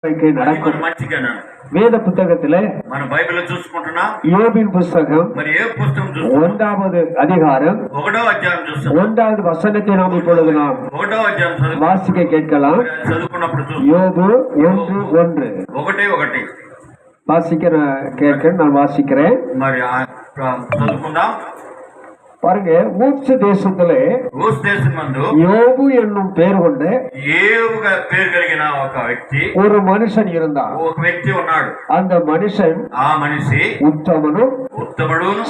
நடக்கும். వేద పుస్తకத்திலே మన బైబిల్ చూసుకుంటున్నా యోబిన్ పుస్తకం మరి ఏ పుస్తకం చూస్తున్నాం? 1வது அதிகாரம் 1వ అధ్యాయం చూస్తున్నాం. 1வது வசனத்தை நாம் இப்பொழுது நாம் 1వ అధ్యాయం வாசிக்க கேட்கலாம். చదువుకున్నప్పుడు யோபு 1:1 1:1 வாசிக்கிற கேட்க நான் வாசிக்கிறேன். మరి చదువుకుందాం. பாருங்க, ஊத்சு தேசத்திலே யோபு என்னும் பெயர் கொண்ட పేరు కలిగిన ఒక వ్యక్తి ஒரு மனுஷன் இருந்தான். ఒక వ్యక్తి ఉన్నాడు. அந்த மனுஷன் ఆ మనిషి ఉత్తముడు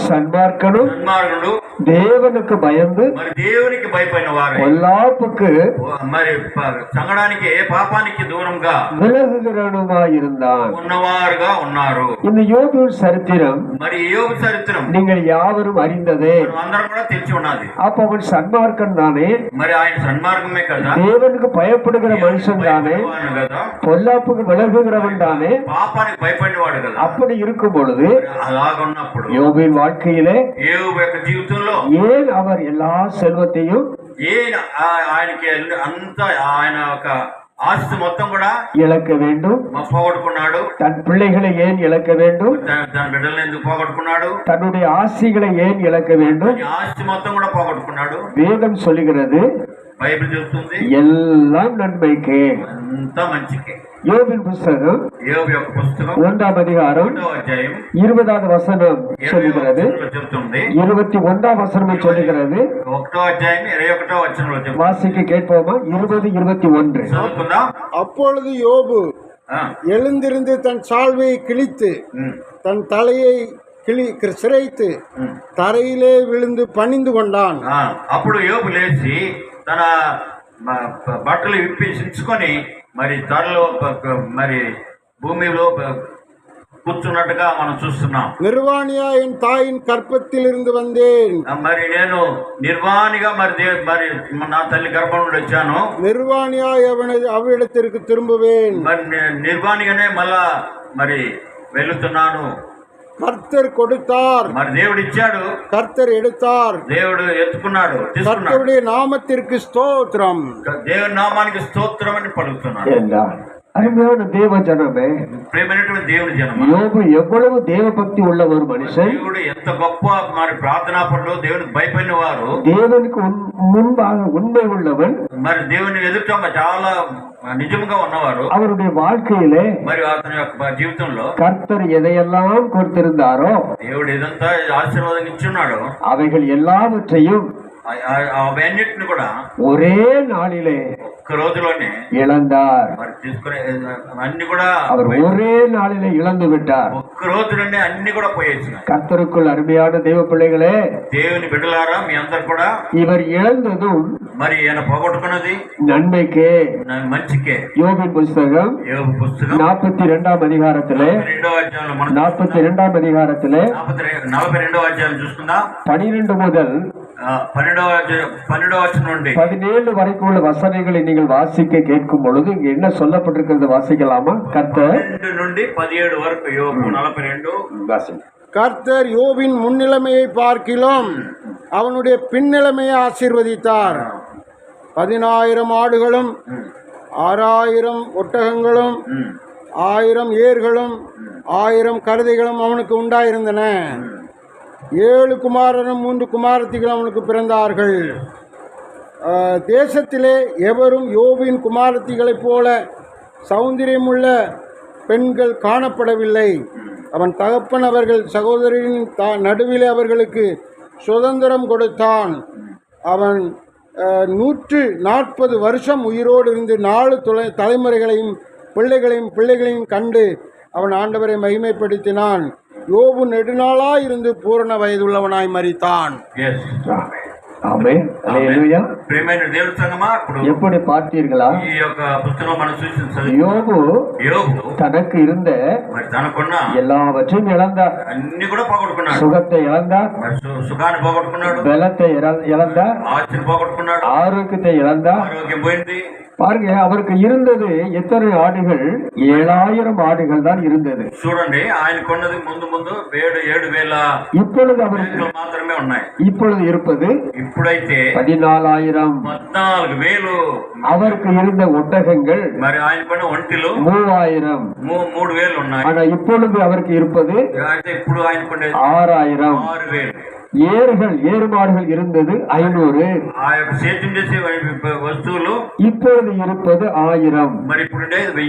సన్మార్గుడు సన్మార్గుడు தேவனுக்கு பயந்து మరి దేవునికి భయపడిన వారు பொல்லாப்புக்கு మరి సంగడానికి పాపానికి దూరంగా விலகுகிறவனுமா இருந்தான் ఉన్నవారుగా ఉన్నారు. இந்த யோபு சரித்திரம் మరి యోబు చరిత్రం நீங்கள் யாவரும் அறிந்ததே. అందరం కూడా తెలిసి ఉన్నది. அப்ப அவன் சன்மார்க்கன் தானே, మరి ఆయన సన్మార్గమే కదా, தேவனுக்கு பயப்படுகிற மனுஷன் தானே, பொல்லாப்புக்கு விலகுகிறவன் தானே, పాపానికి భయపడినవాడు కదా. அப்படி இருக்கும் பொழுது అలాగున్నప్పుడు யோபின் வாழ்க்கையிலே యోబు యొక్క జీవితంలో ஏன் அவர் எல்லா செல்வத்தையும் ఆయనకి అంత ఆయన ఒక ఆస్తి మొత్తం కూడా இழக்க வேண்டும், పోగొట్టుకున్నాడు. தன் பிள்ளைகளை ஏன் இழக்க வேண்டும், తన బిడ్డలను ఎందుకు పోగొట్టుకున్నాడు, தன்னுடைய ஆசிகளை ஏன் இழக்க வேண்டும், ఆస్తి మొత్తం కూడా పోగొట్టుకున్నాడు. வேதம் சொல்லுகிறது బైబిల్ చెప్తుంది எல்லாம் நன்மைக்கு, అంతా మంచికే. யோபின் புஸ்தகம் యోబు యొక్క పుస్తకం 1వ அதிகாரம் 1వ అధ్యాయం 20வது வசனம் சொல்லுகிறது, చెప్తుంది. 21వ வசனம் சொல்லுகிறது. 1వ అధ్యాయం 21వ వచనంలో చెప్తుంది. வாசிக்க கேட்போமா? 20, 21 చదువుకుందాం. அப்பொழுது யோபு எழுந்திருந்து தன் சால்வையை கிழித்து தன் தலையை சிரைத்து தரையிலே விழுந்து பணிந்து கொண்டான். అప్పుడు యోబు లేచి తన బట్టలు విప్పించుకొని మరి త్వరలో మరి భూమిలో కూర్చున్నట్టుగా మనం చూస్తున్నాం. నిర్వాణియా என் தாயின் கற்பத்தில் இருந்து வந்தேன். మరి నేను నిర్వాణిగా మరి నా తల్లి గర్భం నుండి వచ్చాను. నిర్వాణియా అవిడத்திற்கு திரும்புவேன். మరి నిర్వాణిగానే మళ్ళా మరి వెళుతున్నాను. கர்த்தர் கொடுத்தார், మరి దేవుడు ఇచ్చాడు. கர்த்தர் எடுத்தார், దేవుడు ఎత్తుకున్నాడు. கர்த்தருடைய நாமத்திற்கு ஸ்தோத்திரம். దేవుని నామానికి స్తోత్రం అని పలుకుతున్నాడు. அருமையான தேவ ஜனமே, ప్రేమైనటువంటి దేవుని జనం, யோபு ఎவ்வளவு దేవ భక్తి உள்ள ஒரு మనిషి. దేవుడు ఎంత గొప్ప మరి ప్రార్థనా పనులు దేవునికి భయపడిన వారు, దేవునికి முன்பாக உண்மை உள்ளவன், మరి దేవుని ఎదుట చాలా నిజంగా ఉన్నవారు. அவருடைய வாழ்க்கையிலே మరి అతని యొక్క జీవితంలో கர்த்தர் எதையெல்லாம் கொடுத்திருந்தாரோ, దేవుడు ఏదంతా ఆశీర్వాదం ఇచ్చున్నాడు, அவைகள் எல்லாவற்றையும் అవన్నిటిని కూడా ஒரே நாளிலே ఒక్క రోజులోనే இழந்தார். మరి తీసుకునే అన్ని కూడా அவர் ஒரே நாளிலே இழந்து விட்டார். ఒక్క రోజులోనే అన్ని కూడా పోయేసినాయి. கர்த்தருக்குள் அருமையான தேவ பிள்ளைகளே, దేవుని బిడ్డలారా, మీ అందరు కూడా இவர் இழந்ததும் మరి ఈయన పోగొట్టుకున్నది நன்மைக்கே. మంచికే. யோபின் புஸ்தகம் 42వ அதிகாரத்திலே 42వ அதிகாரத்திலே 42వ అధ్యాయం చూసుకుందాం. 12 முதல் 12వ వచనం నుండి 17 வரைக்கும் உள்ள வசனங்களை நீங்கள் வாசிக்க கேட்கும் பொழுது இங்க என்ன சொல்லப்பட்டிருக்கிறது வாசிக்கலாமா? கர்த்தர் 12 నుండి 17 వరకు யோபு 42 வாசிங்க. கர்த்தர் யோபின் முன்னிலைமையை பார்க்கிலும் அவனுடைய பின்னிலைமையை ஆசீர்வதித்தார். 10,000 ஆடுகளும் 6,000 ஒட்டகங்களும் 1000 ஏர்களும் 1000 கழுதைகளும் அவனுக்கு உண்டாயிருந்தன. 7 குமாரரும் 3 குமாரத்திகளும் அவனுக்கு பிறந்தார்கள். தேசத்திலே எவரும் யோபின் குமாரத்திகளைப் போல சௌந்தரியமுள்ள பெண்கள் காணப்படவில்லை. அவன் தகப்பன் அவர்கள் சகோதரின் நடுவிலே அவர்களுக்கு சுதந்திரம் கொடுத்தான். அவன் 140 வருஷம் உயிரோடு இருந்து 4 தலைமுறைகளையும் பிள்ளைகளையும் கண்டு அவன் ஆண்டவரை மகிமைப்படுத்தினான். யோபு நெடுநாளாய் இருந்து பூரண வயதுள்ளவனாய் மரித்தான். எப்படி பார்த்தீர்களா? யோபு தனக்கு இருந்த எல்லாவற்றையும் இழந்தார். சுகத்தை இழந்தார், பலத்தை இழந்தார், ஆரோக்கியத்தை இழந்தார். பாருங்க, அவருக்கு இருந்தது எத்தனை ஆடுகள்? 7,000 ஆடுகள் தான் இருந்தது. చూడండి, ఆయన కొన్నది ముందు 7,000 இப்பொழுது அவருக்கு మాత్రమే ఉన్నాయి. இப்பொழுது இருப்பது ఇప్పుడైతే 14,000. 14,000 அவருக்கு இருந்த ஒட்டகங்கள் మరి ఆయన పైన ఒంటిలో 3,000. 3,000 ఉన్నాయి. ஆனா இப்பொழுது அவருக்கு இருப்பது అయితే ఇప్పుడు ఆయన పైన 6,000. 6,000 ஏறு மாடுகள் இருந்தது 500. ఆ యొక్క సేద్యం చేసే వస్తువులు இப்பொழுது இருப்பது 1000. మరి ఇప్పుడు 1000.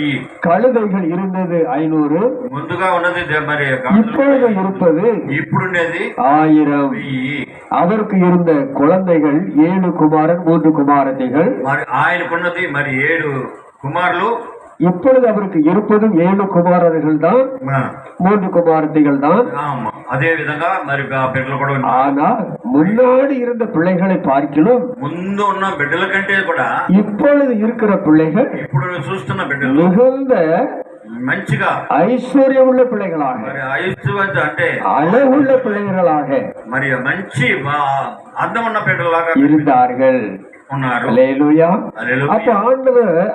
கழுதைகள் இருந்தது 500. ముందుగా ఉన్నది మరి இப்பொழுது இருப்பது ఇప్పుడుండేది 1000. 1000. அவருக்கு இருந்த குழந்தைகள் 7 குமாரன் 3 குமாரத்திகள். మరి ఆయనకున్నది మరి 7 కుమారులు. இப்பொழுது அவருக்கு இருப்பதும் 7 குமாரர்கள் தான், 3 குமாரத்திகள் தான். ஆமா, அதே విధంగా మరి బిడ్డలు కూడా. ஆனா முன்னாடி இருந்த பிள்ளைகளை பார்க்கிலும் ముందు ఉన్న బిడ్డల కంటే కూడా இப்பொழுது இருக்கிற பிள்ளைகள் ఇప్పుడు చూస్తున్న బిడ్డలు மிகுந்த మంచిగా ஐஸ்வர்யம் உள்ள பிள்ளைகளாக, మరి ఐశ్వర్యం అంటే அழகுள்ள பிள்ளைகளாக మరి మంచి అందం ఉన్న బిడ్డలాగా இருந்தார்கள். ఉన్నారు. அல்லேலூயா. హల్లెలూయా. அப்ப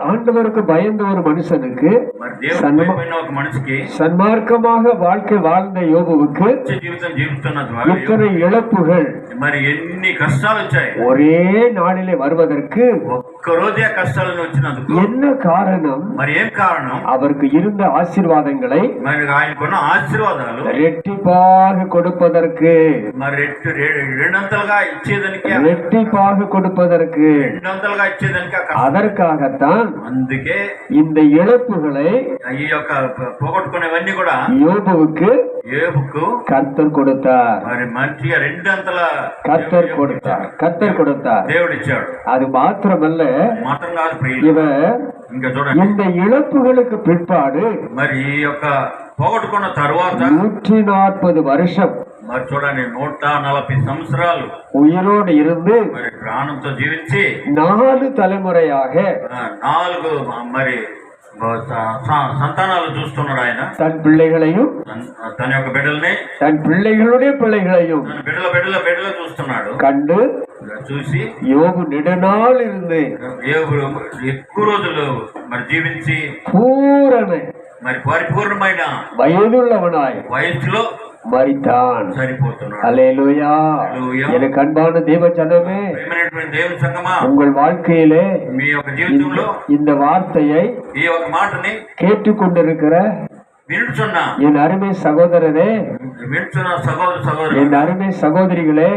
ஆண்டவருக்கு பயந்த ஒரு மனுஷனுக்கு, మరి దేవుని పైన ఒక మనిషికి, சன்மார்க்கமாக வாழ்க்கை வாழ்ந்த யோபுவுக்கு జీవితం జీవిస్తున్న இத்தனை இழப்புகள் మరి ఎన్ని కష్టాలు వచ్చాయి ஒரே நாளிலே வருவதற்கு ఒక్క రోజే కష్టాలను వచ్చినందుకు என்ன காரணம்? మరి ఏం కారణం? அவருக்கு இருந்த ஆசீர்வாதங்களை మరి ఆయనకున్న ఆశీర్వాదాలు ரெட்டிப்பாக கொடுப்பதற்கு, మరి రెండంతలుగా ఇచ్చేదానికి, ரெட்டிப்பாக கொடுப்பதற்கு, రెండంతలుగా ఇచ్చేదానికి அதற்காகத்தான் అందుకే இந்த இழப்புகளை ఈ యొక్క పోగొట్టుకునేవన్నీ కూడా யோபுவுக்கு கர்த்தர் கொடுத்தார். మరి మంచిగా రెండంతల கர்த்தர் கொடுத்தார். దేవుడు ఇచ్చాడు. அது మాత్రం కాదు இவ ఇంకా చూడండి, இந்த இழப்புகளுக்கு பிற்பாடு మరి ఈ యొక్క పోగొట్టుకున్న తర్వాత 140 வருஷம் మరి చూడండి 140 సంవత్సరాలు உயிரோடு இருந்து మరి ప్రాణంతో జీవించి 4 தலைமுறையாக 4 మరి సంతానాలు చూస్తున్నాడు ఆయన. தன் பிள்ளைகளையும் తన యొక్క బిడ్డల్ని, தன் பிள்ளைகளுடைய பிள்ளைகளையும் బిడ్డల చూస్తున్నాడు. கண்டு చూసి யோபு நெடுநாள் இருந்து ఎక్కువ రోజులు మరి జీవించి మరి పరిపూర్ణమైన வயதுள்ளவனாய் వయసులో மரித்தான். సరిపోతున్నాడు. அல்லேலூயா. எனக்கு அன்பான தேவ ஜனமே, దేవుని సంగమా, உங்கள் வாழ்க்கையிலே మీ యొక్క జీవితంలో இந்த வார்த்தையை ఈ యొక్క మాటని கேட்டுக்கொண்டிருக்கிற వినుచున్న என் அருமை சகோதரரே, వినుచున్న సహోదరు, என் அருமை சகோதரிகளே,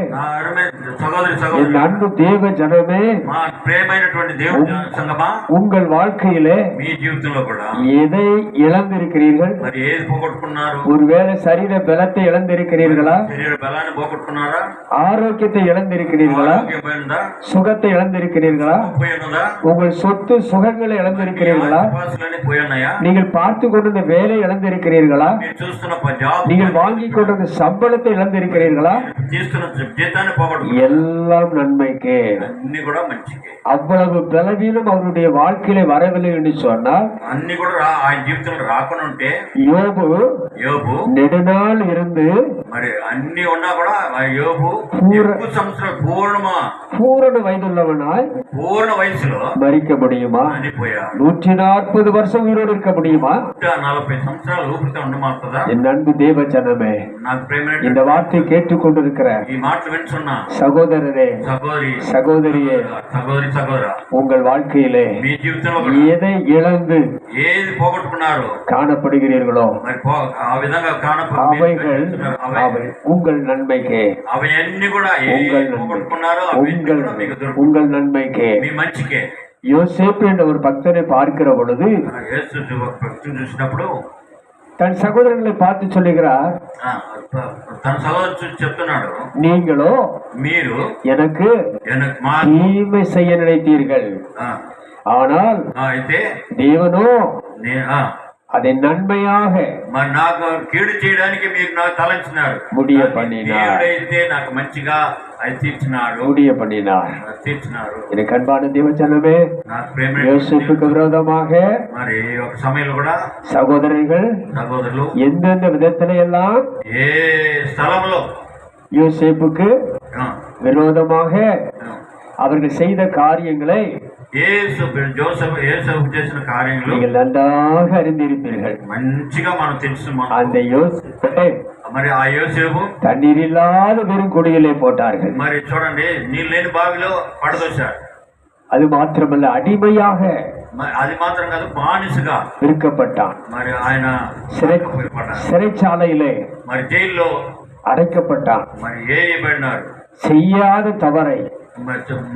என் அன்பு தேவ ஜனமே, మా ప్రేమైనటువంటి దేవుని సంగమా, உங்கள் வாழ்க்கையிலே మీ జీవితంలో కూడా எதை இழந்திருக்கிறீர்கள்? మరి ఏది పోగొట్టుకున్నారు? ஒருவேளை சரீர பலத்தை இழந்திருக்கிறீர்களா? శరీర బలాన్ని పోగొట్టుకున్నారా? ஆரோக்கியத்தை இழந்திருக்கிறீர்களா? ఆరోగ్యమైనదా? சுகத்தை இழந்திருக்கிறீர்களா? పోయినదా? உங்கள் சொத்து சுகங்களை இழந்திருக்கிறீர்களா? ఆస్తిపాస్తులన్నీ పోయినాయా? நீங்கள் பார்த்து கொண்டிருந்த வேலை இழந்திருக்கிறீர்களா? మీరు చూస్తున్న జాబ్, நீங்கள் வாங்கி கொண்டிருந்த சம்பளத்தை இழந்திருக்கிறீர்களா? చేస్తున్న జీతాన్ని పోగొట్టుకున్నారు. எல்லாம் நன்மைக்கு. అన్ని కూడా మంచికే. அவ்வளவு பலவீனம் அவருடைய வாழ்க்கையில வரவில்லை என்று சொன்னால், అన్ని కూడా ఆయన జీవితంలో రాకుండా ఉంటే యోబు நெடுநாள் இருந்து మరి అన్ని ఉన్నా కూడా యోబు ఎక్కువ సంవత్సరాలు పూర్ణ వయదుள்ளவனாய் పూర్ణ వయసులో மரிக்க முடியுமா? చనిపోయాడు. 140 வருஷம் உயிரோடு இருக்க முடியுமா? 40 సంవత్సరాలు ఊపిరితో ఉండమాడుతుందా? என் அன்பு தேவ ஜனமே, నాకు ప్రేమైన இந்த வார்த்தை கேட்டுக்கொண்டிருக்கிற ఈ మాటలు వింటున్నా சகோதரரே, சகோதரியே, సగోదరా, உங்கள் வாழ்க்கையிலே మీ జీవితంలో எதை இழந்து ఏది పోగొట్టుకున్నారు காணப்படுகிறீர்களோ మరి ఆ విధంగా அவைகள் உங்கள் நன்மைக்கு, అవన్నీ కూడా పోగొట్టుకున్నారు உங்கள் நன்மைக்கு, మీ మంచికే. யோசேப்பு என்ற ஒரு பக்தனை பார்க்கிற பொழுது చూసినప్పుడు தன் சகோதரர்களை பார்த்து சொல்லுகிறார், తన సహోదరు చెప్తున్నాడు, நீங்களோ మీరు எனக்கு தீமை செய்ய நினைத்தீர்கள், ஆனால் అయితే தேவனோ அதை நன்மையாக మరి నాకు కీడు చేయడానికి మీరు నాకు తలంచినారు. முடிய பண்ணினார். అయితే నాకు మంచిగా అది తీర్చినాడు. முடிய பண்ணினார். எனக்கு அன்பான தேவஜனமே, யோசேப்புக்கு விரோதமாக మరి ఒక సమయంలో కూడా సహోదరులు எந்தெந்த விதத்தில எல்லாம் ఏ స్థలంలో யோசேப்புக்கு விரோதமாக அவர்கள் செய்த காரியங்களை யோசேப்பு చేసిన కార్యములు நீங்கள் நன்றாக அறிந்திருப்பீர்கள். మంచిగా మనం తెలుసు. அந்த யோசேப்பை మరి ఆ యోసేపు தண்ணீர் இல்லாத வெறும் குடியிலே போட்டார்கள். మరి చూడండి నీళ్ళు లేని బావిలో పడదోశారు. அது మాత్రమல்ல, అడిమయాக అది మాత్రం కాదు, బానిసగా விற்கப்பட்டான். మరి ఆయన சிறைச்சாலையிலே మరి జైల్లో அடைக்கப்பட்டான். మరి వేయబడినారు. செய்யாத தவறை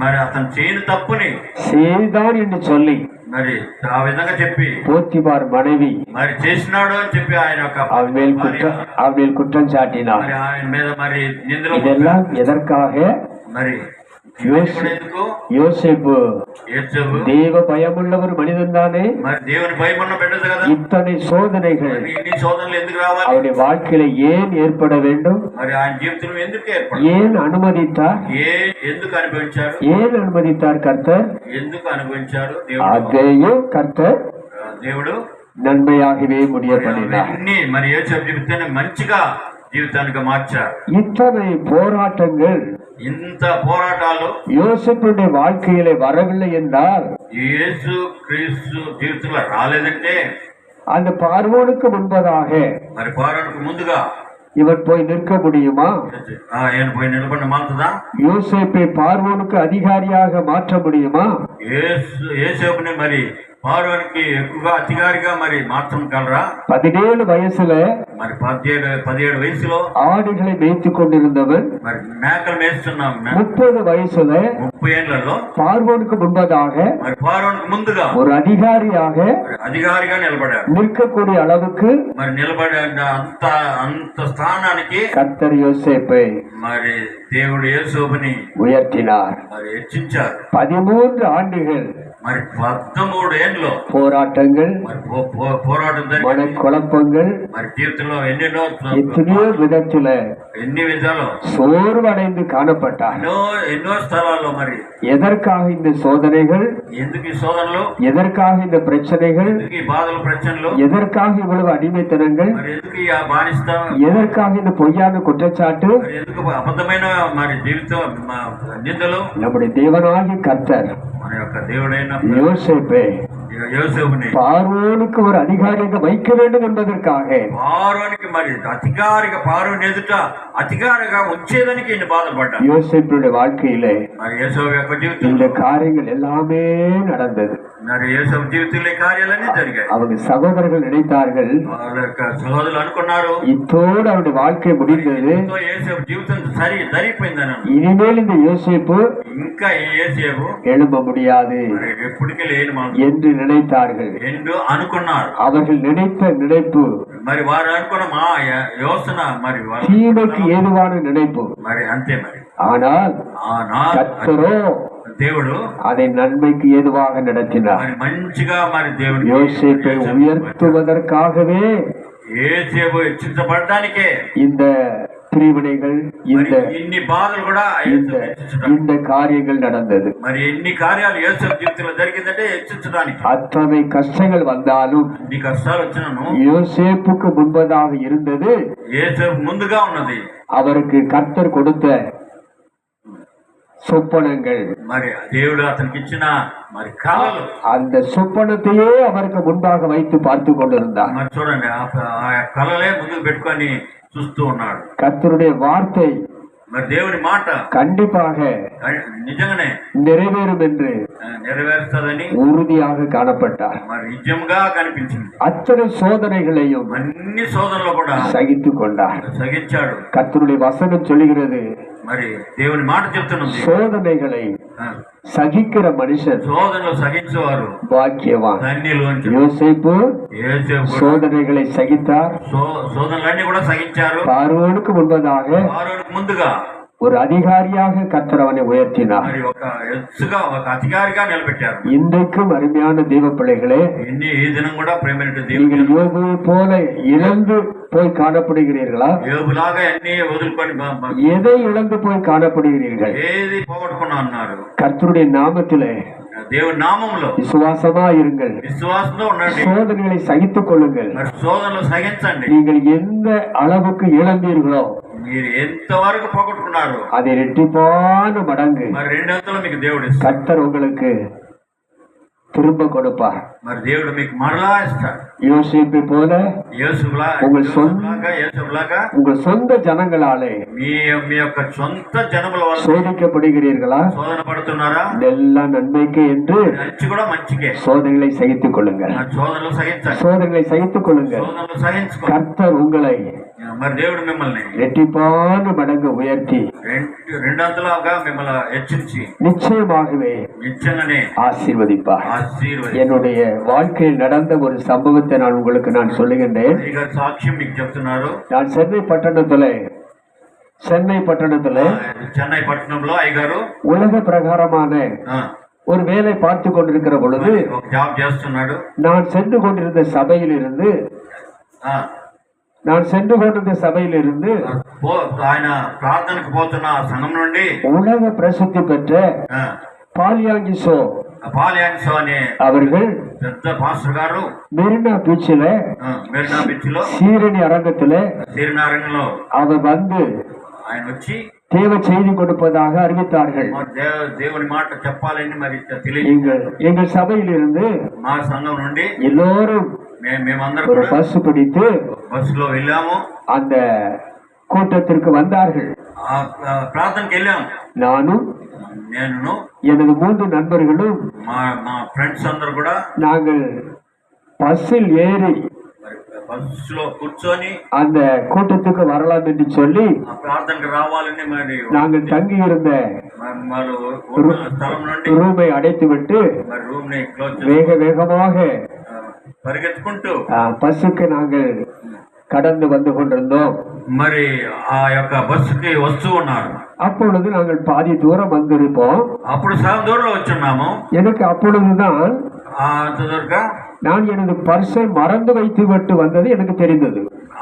మరి అతను చేయని తప్పుని செய்தான் என்று சொல்லி మరి ఆ విధంగా చెప్పి போத்திபார் மனைவி మరి చేసినాడు అని చెప్పి ఆయన அவன் மேல் குற்றம் சாட்டினார். మరి ఆయన మీద మరి నిందలు. இதெல்லாம் எதற்காக? మరి யோசேப்பு தேவ பயமுள்ள ஒரு மனிதன் தானே. మరి దేవుని భయమున్న బిడ్డది కదా. ఇత్తனை సోదனைகள் ఇన్ని శోధనలు ఎందుకు రావాలి? அவருடைய வாழ்க்கையில ஏன் ஏற்பட வேண்டும்? మరి ఆయన జీవితంలో ఎందుకు ఏర్పడాలి? ஏன் அனுமதித்தார்? ఎందుకు అనుభవించారు? ஏன் அனுமதித்தார் கர்த்தர்? ఎందుకు అనుభవించారు? அதையும் கர்த்தர் దేవుడు நன்மையாகவே முடிய பண்ணினார். మరి యోసేపు జీవితాన్ని మంచిగా జీవితానికి మార్చారు. இத்தனை போராட்டங்கள், ఇంత పోరాటాలు யோசேப்புடைய வாழ்க்கையிலே வரவில்லை என்றால், యేసు క్రీస్తు జీవితంలో రాలేదంటే, அந்த பார்வோனுக்கு முன்பதாக మరి పారానికి ముందుగా இவன் போய் நிற்க முடியுமா? ఆయన పోయి నిలబడిన మాత్రదా? யோசேப்பை பார்வோனுக்கு அதிகாரியாக மாற்ற முடியுமா? యేసేపుని మరి పారోనికి ఎక్కువగా అధికారిగా మరి మార్చగలరా? 17 వయసుல మరి 17 వయసులో ஆடுகளை மேய்த்து கொண்டிருந்தவன் మరి మేకలు మేస్తున్నాం. 30 వయసుல 30 ఏళ్లలో பார்வோனுக்கு முன்பதாக మరి పారోనికి ముందుగా ஒரு அதிகாரிగా నిలబడాడు. நிற்கக்கூடிய அளவுக்கு మరి నిలబడే అంత స్థానానికి கர்த்தர் யோசேப்பை మరి దేవుడు యేసోబుని உயர்த்தினார். మరి హెచ్చించారు. 13 ஆண்டுகள் మరి 13 ఏళ్ళు போராட்டங்கள், పోరాటం, மனக்குழப்பங்கள், మరి జీవితంలో எத்தனையோ விதத்துல ఎన్ని విధాలు சோர்வடைந்து காணப்பட்டார். ఎన్నో స్థలాల్లో మరి எதற்காக இந்த சோதனைகள்? ఎందుకు ఈ శోధనలు? எதற்காக இந்த பிரச்சனைகள்? ఈ బాధలు, ప్రశ్నలు? எதற்காக இவ்வளவு அடிமைத்தனங்கள்? మరి ఎందుకు ఈ బానిస? எதற்காக இந்த பொய்யான குற்றச்சாட்டு? ఎందుకు అబద్ధమైన మరి జీవితం, నిందలు? நம்முடைய தேவனாகிய கர்த்தர் మన యొక్క దేవుడైన யோசேப்பை యోసేపుని பார்வோனுக்கு ஒரு அதிகாரியாக வைக்க வேண்டும் என்பதற்காக, పారోనికి మరి పారోని ఎదుట అధికారిగా వచ్చేదానికి ఇన్ని బాధపడ్డాడు. யோசேப்புடைய வாழ்க்கையிலே మరి యేసోబు యొక్క இந்த జీవితంలో காரியங்கள் எல்லாமே நடந்தது. మరి యేసోబు జీవితంలో కార్యాలన్నీ జరిగాయి. அவங்க సహోదரர்கள் நினைத்தார்கள், వాళ్ళ యొక్క సహోదరులు అనుకున్నారు, இத்தோடு அவருடைய வாழ்க்கை முடிந்தது, యేసేపు జీవితం సరిపోయిందని. இனிமேல் இந்த யோசேப்பு ఇంకా యేసేపు எழும்ப முடியாது ఎప్పటికీ లేని என்று நினைத்தார்கள். என்று అనుకున్నారు. அவர்கள் நினைத்த நினைப்பு మరి వారు అనుకున్న మా యోచన మరి தீமைக்கு ஏதுவான நினைப்பு. మరి అంతే. మరి ஆனால் கர்த்தரோ దేవుడు அதை நன்மைக்கு ஏதுவாக நடத்தினார். మరి మంచిగా మరి దేవుడు யோசேப்பை உயர்த்துவதற்காகவே, యేసేపు హెచ్చించబడడానికే இந்த பிரிவினைகள், ఇన్ని బాధలు కూడా இந்த காரியங்கள் நடந்தது. మరి ఎన్ని కార్యాలు యేసేపు జీవితంలో జరిగిందంటే హెచ్చించడానికి. அத்தனை கஷ்டங்கள் வந்தாலும் ఇన్ని కష్టాలు వచ్చినాను யோசேப்புக்கு முன்பதாக இருந்தது, యేసేపు ముందుగా ఉన్నది அவருக்கு கர்த்தர் கொடுத்த சொப்பனங்கள். మరి దేవుడు అతనికి ఇచ్చిన మరి కళలు, அந்த சொப்பனத்தையே அவருக்கு முன்பாக வைத்து பார்த்து கொண்டிருந்தார். మరి చూడండి, ఆ కళలే ముందుకు పెట్టుకొని చూస్తూ ఉన్నాడు. கர்த்தருடைய வார்த்தை మరి దేవుని మాట கண்டிப்பாக నిజంగానే நிறைவேறும் என்று నెరవేరుస్తుందని உறுதியாக காணப்பட்டார். మరి నిజంగా కనిపించింది. அத்தனை சோதனைகளையும் అన్ని శోధనలు కూడా சகித்து கொண்டார். సహించాడు. கர்த்தருடைய வசனம் சொல்லுகிறது, మరి దేవుని మాట చెప్తున్నది, சோதனைகளை சகிக்கிற மனுஷன் శోధనలు సహించేవారు பாக்கியவான். ధన్యులు. யோசேப்பு சோதனைகளை சகித்தார். శోధనలన్నీ కూడా సహించారు. பார்வோனுக்கு முன்பதாக పారోనికి ముందుగా ஒரு அதிகாரியாக கர்த்தர் அவனை உயர்த்தினார். మరి ఒక అధికారిగా నిలబెట్టారు. இன்றைக்கும் அருமையான தேவ பிள்ளைகளே, ఈ దినం కూడా ప్రేమైన நீங்கள் யோபுவை போல இழந்து போய் காணப்படுகிறீர்களா? యోబులాగా అన్ని వదులుకొని எதை இழந்து போய் காணப்படுகிறீர்கள்? ఏది పోగొట్టుకున్నా అన్నారు. கர்த்தருடைய நாமத்திலே దేవుని నామములో விசுவாசமா இருங்கள். విశ్వాసంతో ఉండండి. சோதனைகளை சகித்துக் கொள்ளுங்கள். మరి శోధనలు సహించండి. நீங்கள் எந்த அளவுக்கு இழந்தீர்களோ మీరు ఎంతవరకు పోగొట్టుకున్నారు அதை இரட்டிப்பான மடங்கு మరి 2 మీకు దేవుడు கர்த்தர் உங்களுக்கு திரும்ப கொடுப்பார். మరి దేవుడు మీకు మరలా ఇస్తాడు. யோசேப்பை போல உங்கள் சொந்த ஜனங்களாலே మీ యొక్క సొంత జనముల వల్ల சோதிக்கப்படுகிறீர்களா? శోధన పడుతున్నారా? இதெல்லாம் நன்மைக்கு என்று మంచి కూడా మంచికే. சோதனைகளை சகித்துக் கொள்ளுங்கள். శోధనలు సహించండి. சோதனைகளை சகித்துக் கொள்ளுங்கள். శోధనలు సహించుకోండి. கர்த்தர் உங்களை మరి దేవుడు మిమ్మల్ని இரட்டிப்பான மடங்கு உயர்த்தி రెండంతలుగా మిమ్మల్ని హెచ్చించి நிச்சயமாகவே నిశ్చయంగానే ஆசீர்வதிப்பார். என்னுடைய வாழ்க்கையில் நடந்த ஒரு சம்பவத்தை நான் உங்களுக்கு சொல்லுகின்றேன். సాక్ష్యం మీకు చెప్తున్నారు. நான் சென்னை பட்டணத்துல చెన్నై పట్టణంలో అయ్యగారు உலக பிரகாரமான ஒரு வேலை பார்த்து கொண்டிருக்கிற பொழுது జాబ్ చేస్తున్నాడు. நான் சென்று கொண்டிருந்த சபையிலிருந்து ఆయన ప్రార్థనకు పోతున్న సంఘం నుండి உலக பிரசித்தி பெற்ற பாலியாங்கிசோ అనే அவர்கள் పెద్ద పాస్టర్ గారు மெரினா பீச்சில் சீரணி அரங்கத்திலே அவர் வந்து ఆయన వచ్చి தேவ செய்தி கொடுப்பதாக அறிவித்தார்கள். దేవుని మాట చెప్పాలని మరి எங்கள் சபையிலிருந்து మా సంఘం నుండి எல்லோரும் మేమందరం ஒரு பஸ் பிடித்து బస్సులో వెళ్ళాము. அந்த கூட்டத்திற்கு வந்தார்கள். ప్రార్థనకి వెళ్ళాము. நானும் నేను எனது 3 நண்பர்களும் మా ఫ్రెండ్స్ అందరు కూడా நாங்கள் பஸ்ஸில் ஏறி బస్సులో కూర్చొని அந்த கூட்டத்துக்கு வரலாம் என்று சொல்லி ప్రార్థనకు రావాలని మరి நாங்கள் தங்கி இருந்த స్థలం నుండి ரூமை அடைத்துவிட்டு మరి రూమ్ ని క్లోజ్ வேகமாக పరిగెత్తుకుంటూ பஸ்ஸுக்கு நாங்கள் கடந்து வந்து கொண்டிருந்தோம். మరి ఆ యొక్క బస్సుకి వస్తూ ఉన్నారు. அப்பொழுது நாங்கள் பாதி தூரம் வந்திருப்போம். అప్పుడు సగం దూరంలో వచ్చున్నాము. எனக்கு அப்பொழுதுதான் நான் எனது பர்ஸை மறந்து வைத்து விட்டு வந்தது எனக்கு தெரிந்தது.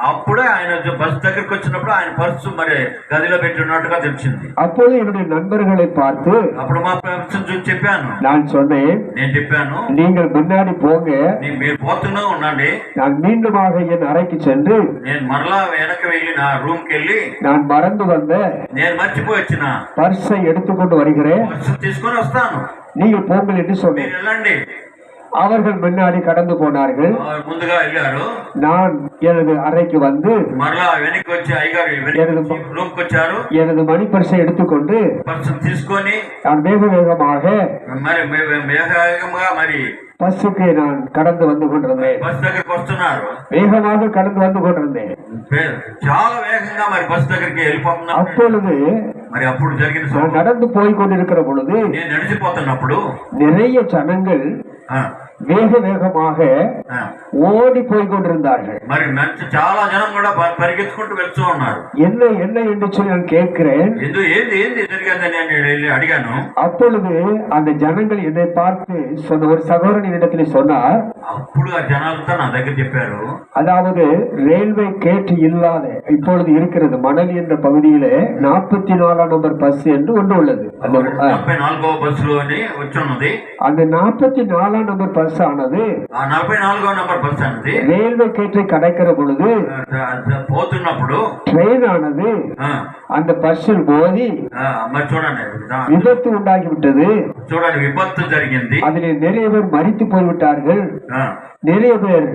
అప్పుడే ఆయన బస్ దగ్గరికి వచ్చినప్పుడు ఆయన పర్సు మరి గదిలో పెట్టి ఉన్నట్టుగా తెలిసింది. அப்போது என்னுடைய நண்பர்களை பார்த்து అప్పుడు మా ఫ్రెండ్స్ చూసి చెప్పాను. நான் சொன்னேன், నేను చెప్పాను, நீங்கள் முன்னாடி போங்க, మీరు పోతూనే ఉండండి, நான் மீண்டுமாக என் அறைக்கு சென்று నేను మరలా వెనక్కి వెళ్ళి నా రూమ్ కి వెళ్ళి நான் மறந்து வந்த నేను మర్చిపోయి వచ్చిన பர்ஸை எடுத்துக்கொண்டு வருகிறேன், పర్సు తీసుకొని వస్తాను, நீங்கள் போங்கள் என்று சொன்னேன். వెళ్ళండి. அவர்கள் முன்னாடி கடந்து போனார்கள். ముందుగా వెళ్ళారు. நான் எனது அறைக்கு வந்து మరలా వెనక్కి వచ్చి అయ్యగారు రూమ్ కి వచ్చారు. எனது மணி பர்ஸை எடுத்துக்கொண்டு పర్సు తీసుకొని நான் வேகமாக మరి వేగంగా మరి பஸ்ஸுக்கு நான் கடந்து வந்து கொண்டிருந்தேன். బస్ దగ్గరికి వస్తున్నారు. வேகமாக கடந்து வந்து கொண்டிருந்தேன். చాలా వేగంగా మరి బస్ దగ్గరికి వెళ్ళిపోతున్నారు. அப்பொழுது మరి అప్పుడు జరిగిన நான் நடந்து போய் கொண்டிருக்கிற பொழுது నేను నడిచిపోతున్నప్పుడు நிறைய ஜனங்கள் வேகமாக ஓடி போய் கொண்டிருந்தார்கள். మరి మంచి చాలా జనం కూడా పరిగెత్తుకుంటూ వెళ్తూ ఉన్నారు. என்ன என்று சொல்லி நான் கேட்கிறேன். ఏంది జరిగిందని నేను అడిగాను. அப்பொழுது அந்த ஜனங்கள் என்னை பார்த்து சொன்ன ஒரு சகோதரன் இடத்தில் சொன்னார். అప్పుడు ఆ జనాలతో నా దగ్గర చెప్పారు, அதாவது ரயில்வே கேட் இல்லாத இப்பொழுது இருக்கிறது மணலி என்ற பகுதியிலே 44ஆம் நம்பர் பஸ் என்று ஒன்று உள்ளது. 44వ బస్సులో వచ్చున్నది. அந்த 44ஆம் நம்பர் பஸ் ஆனது 44వ నంబర్ బస్ అనేది ரயில்வே கேட்டை கடக்கிற பொழுது போతున్నప్పుడు ட்ரெயின் ஆனது அந்த பஸ்ஸில் மோதி చూడండి விபத்து உண்டாகிவிட்டது. చూడండి విపత్తు జరిగింది. அதில் நிறைய பேர் மரித்து போய்விட்டார்கள். நிறைய பேர்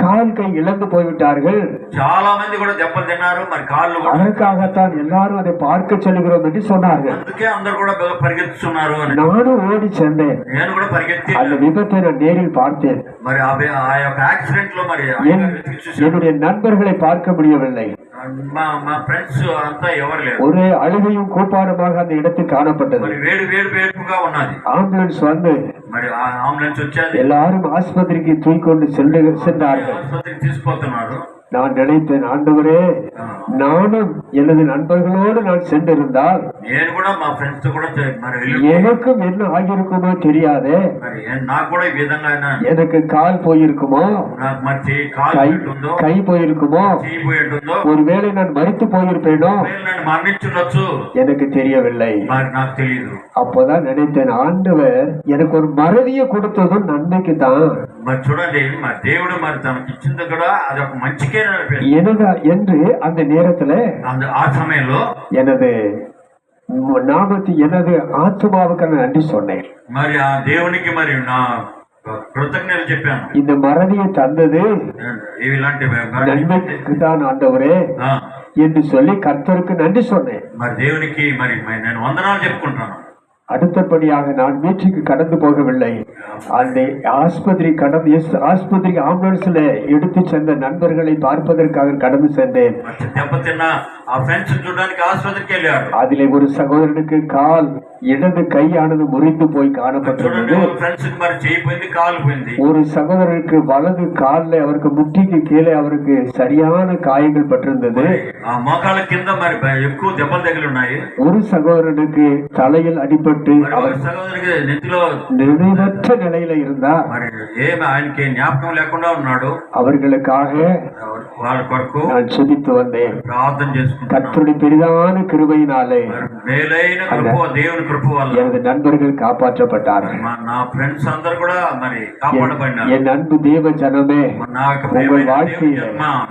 கால் கை இழந்து போய்விட்டார்கள். చాలా మంది కూడా దెబ్బలు తిన్నారు. మరి కాళ్ళు அதற்காகத்தான் எல்லாரும் அதை பார்க்க சொல்லுகிறோம் என்று சொன்னார்கள். అందుకే అందరూ కూడా పరిగెత్తుతున్నారు. நானும் ஓடி சென்றேன். నేను కూడా పరిగెత్తి அந்த விபத்தை நான் நேரில் பார்த்தேன். మరి ఆ యొక్క యాక్సిడెంట్ లో మరి என்னுடைய நண்பர்களை பார்க்க முடியவில்லை. మా ఫ్రెండ్స్ అంతా ఎవరు లేరు. ஒரே அழுகையும் கூப்பாடுமாக அந்த இடத்தில் காணப்பட்டது. మరి వేడుగా ఉన్నది. ஆம்புலன்ஸ் வந்து మరి ஆம்புலன்ஸ் వచ్చేది. எல்லாரும் ஆஸ்பத்திரிக்கு தூக்கிக்கொண்டு சென்றார்கள். ఆసుపత్రికి తీసుకుపోతున్నారు. நான் நினைத்தேன், ஆண்டவரே, நானும் எனது நண்பர்களோடு நான் சென்றிருந்தால் నేను కూడా మా ఫ్రెండ్స్ తో కూడా మరి எனக்கும் என்ன ஆகியிருக்குமோ தெரியாதே. మరి నాకు కూడా ఈ విధంగా எனக்கு கால் போயிருக்குமோ, నాకు మరి கை போயிருக்குமோ, ஒருவேளை நான் மரித்து போயிருப்பேனோ, నేను మరణించుండొచ్చు, எனக்கு தெரியவில்லை. మరి నాకు తెలియదు. அப்போதான் நினைத்தேன், ஆண்டவர் எனக்கு ஒரு மறதியை கொடுத்ததும் நன்மைக்கு தான். మరి చూడండి, మరి దేవుడు మరి తనకి ఇచ్చింది కూడా అది ఒక మంచికే என்று அந்த நேரத்துல ఆ సమయంలో எனது நாமத்து எனது ஆத்மாவுக்கு நான் நன்றி சொன்னேன். మరి ఆ దేవునికి మరి నా కృతజ్ఞతలు చెప్పాను. இந்த மறதியை தந்தது ఇలాంటి நன்மைக்கு தான் ஆண்டவரே என்று சொல்லி கர்த்தருக்கு நன்றி சொன்னேன். మరి దేవునికి మరి నేను వందనాలు చెప్పుకుంటాను. அடுத்தபடியாக நான் வீட்டுக்கு கடந்து போகவில்லை. அந்த ஆஸ்பத்திரி ஆம்புலன்ஸ்ல எடுத்து சென்ற நண்பர்களை பார்ப்பதற்காக கடந்து சென்றேன். அதிலே ஒரு சகோதரனுக்கு கால் இடது கையானது முறிந்து போய் காணப்பட்டிருந்தது. ஒரு சகோதரனுக்கு வலது காலில் அவருக்கு முட்டிக்கு கீழே அவருக்கு சரியான காயங்கள் பட்டிருந்தது. ஒரு சகோதரனுக்கு தலையில் அடிபட்டு நினைவற்ற நிலையில இருந்தார். அவர்களுக்காக நான் செபித்து வந்தேன். கர்த்தருடைய பெரிதான கிருபையினாலே எனது நண்பர்கள் காப்பாற்றப்பட்டார்கள். என் அன்பு தேவ ஜனமே,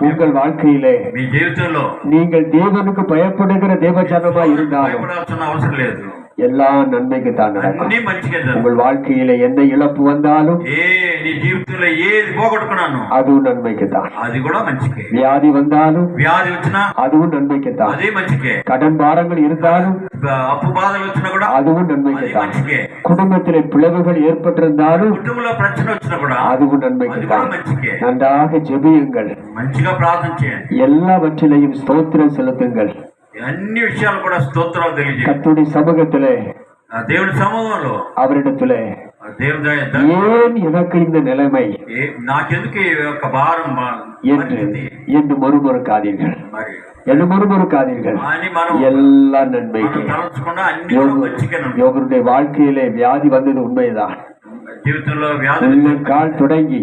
உங்கள் வாழ்க்கையிலே நீங்கள் தேவனுக்கு பயப்படுகிற தேவ ஜனமா இருந்தாலும் எல்லா நன்மைக்கு தான் நடக்கும். உங்கள் வாழ்க்கையில எந்த இழப்பு வந்தாலும் அதுவும் நன்மைக்கு தான். வியாதி வந்தாலும் அதுவும் நன்மைக்கு தான். கடன் பாரங்கள் இருந்தாலும் அதுவும் நன்மைக்கு தான். குடும்பத்திலே பிளவுகள் ஏற்பட்டிருந்தாலும் அதுவும் நன்மைக்கு தான். நன்றாக ஜெபியுங்கள், எல்லாவற்றிலையும் ஸ்தோத்திரம் செலுத்துங்கள். అన్ని విషయాలు కూడా స్తోత్రాలు తెలియజేయండి. கர்த்தருடைய சமூகத்திலே దేవుని సమూహంలో அவரிடத்திலே ஏன் எனக்கு இந்த நிலைமை, నాకెందుకు ఈ యొక్క భారం என்று மறுமறுக்காதீர்கள். எல்லா நன்மைக்கு. யோகருடைய வாழ்க்கையிலே வியாதி வந்தது உண்மைதான். జీవితంలో கால் தொடங்கி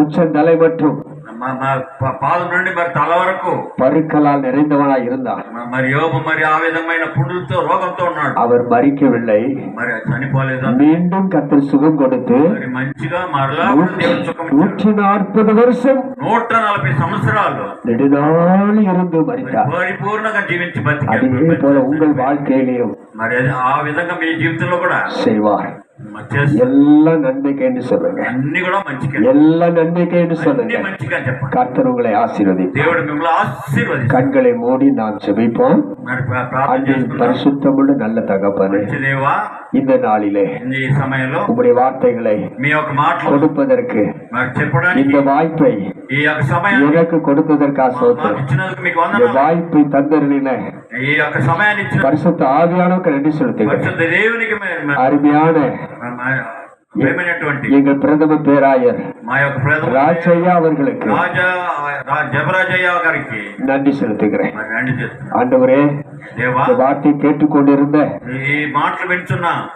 உச்சந்தலை மற்றும் పాదం నుండి మరి తల వరకు பருக்களால் நிறைந்தவனாய் இருந்தார். మరి యోబు మరి ఆ విధమైన పుండులతో రోగంతో ఉన్నాడు. அவர் மரிக்கவில்லை, మరి చనిపోలేదు. மீண்டும் கர்த்தர் சுகம் கொடுத்து మంచిగా మరలా 140 வருஷம் 140 సంవత్సరాలు நெடுநாள் இருந்து மரித்தார். పరిపూర్ణంగా జీవించి బతికాడు. அதே போல உங்கள் வாழ்க்கையிலும் మరి ఆ విధంగా మీ జీవితంలో కూడా செய்வார். எல்லா நன்மைக்கு என்று சொல்லுங்க, எல்லா நன்மைக்கு என்று சொல்லுங்க. கர்த்தர் உங்களை ஆசீர்வதிப்பார். கண்களை மூடி நாம் செபிப்போம். பரிசுத்தமுள்ள நல்ல தகப்பனே, இந்த நாளிலே உங்களுடைய வார்த்தைகளை கொடுப்பதற்கு இந்த வாய்ப்பை எனக்கு கொடுத்ததற்காக சோத்திரம். வாய்ப்பை தந்தருளின பரிசுத்த ஆவியானவருக்கு நன்றி செலுத்துகிறேன். அருமையான எங்கள் பிரதம பேராயர் ராஜையா அவர்களுக்கு நன்றி செலுத்துகிறேன். ஆண்டவரே, வார்த்தை கேட்டுக்கொண்டிருந்த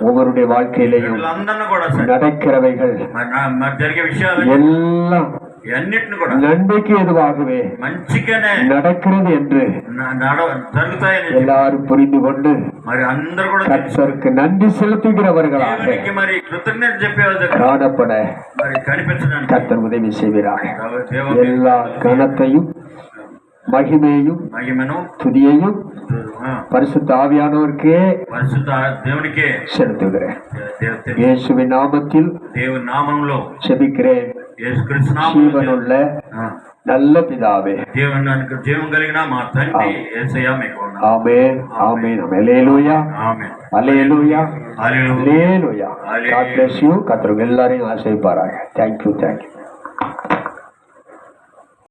ஒவ்வொருடைய வாழ்க்கையிலேயும் நடக்கிறவைகள் எல்லாம் நன்மைக்கு எதுவாகவே நடக்கிறது என்று எல்லாரும் புரிந்து கொண்டு கர்த்தருக்கு நன்றி செலுத்துகிறவர்களாக காணப்பட கர்த்தர் உதவி செய்கிறார். எல்லா கனத்தையும் மகிமையும் துதியையும் பரிசுத்த ஆவியானவருக்கே செலுத்துகிறேன். இயேசுவின் நாமத்தில் செபிக்கிறேன், ஜீவனுள்ள நல்ல பிதாவே. ஆமென், ஆமென், அல்லேலூயா, அல்லேலூயா, அல்லேலூயா. God bless you. கர்த்தர் எல்லாரையும் ஆசீர்வதிப்பாராக. Thank you.